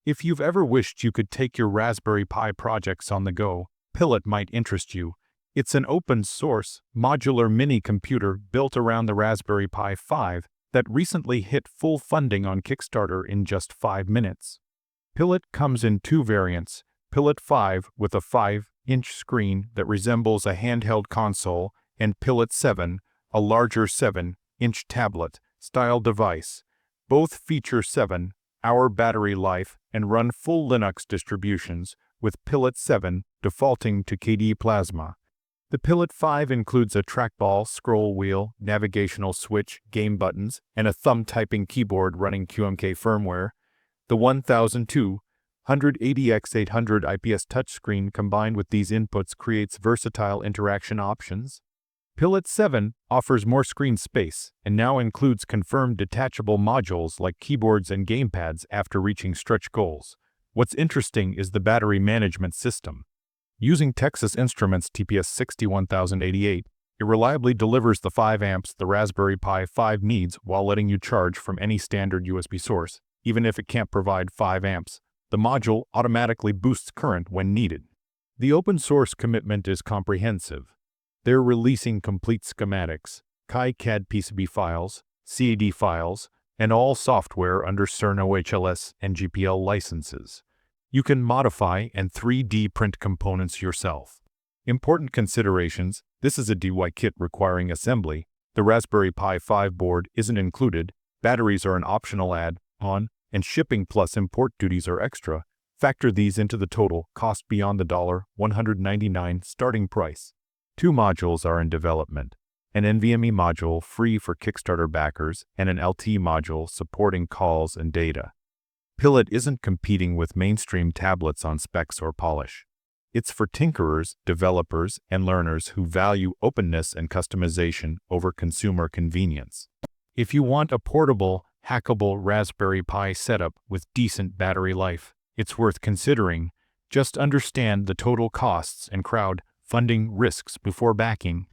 If you've ever wished you could take your Raspberry Pi projects on the go, Pillot might interest you. It's an open-source, modular mini-computer built around the Raspberry Pi 5 that recently hit full funding on Kickstarter in just 5 minutes. Pillot comes in two variants: Pillot 5 with a 5-inch screen that resembles a handheld console, and Pillot 7, a larger 7-inch tablet-style device. Both feature 7-hour battery life and run full Linux distributions, with Pillot 7 defaulting to KDE Plasma. The Pillot 5 includes a trackball, scroll wheel, navigational switch, game buttons, and a thumb-typing keyboard running QMK firmware. The 1280x800 IPS touchscreen combined with these inputs creates versatile interaction options. Pillot 7 offers more screen space and now includes confirmed detachable modules like keyboards and gamepads after reaching stretch goals. What's interesting is the battery management system. Using Texas Instruments TPS 61088, it reliably delivers the 5 amps the Raspberry Pi 5 needs while letting you charge from any standard USB source. Even if it can't provide 5 amps, the module automatically boosts current when needed. The open source commitment is comprehensive. They're releasing complete schematics, KiCad PCB files, CAD files, and all software under CERN-OHL-S and GPL licenses. You can modify and 3D print components yourself. Important considerations: this is a DIY kit requiring assembly. The Raspberry Pi 5 board isn't included, batteries are an optional add-on, and shipping plus import duties are extra. Factor these into the total cost beyond the $199 starting price. 2 modules are in development: an NVMe module free for Kickstarter backers and an LTE module supporting calls and data. Pillot isn't competing with mainstream tablets on specs or polish. It's for tinkerers, developers, and learners who value openness and customization over consumer convenience. If you want a portable, hackable Raspberry Pi setup with decent battery life, it's worth considering. Just understand the total costs and crowdfunding risks before backing.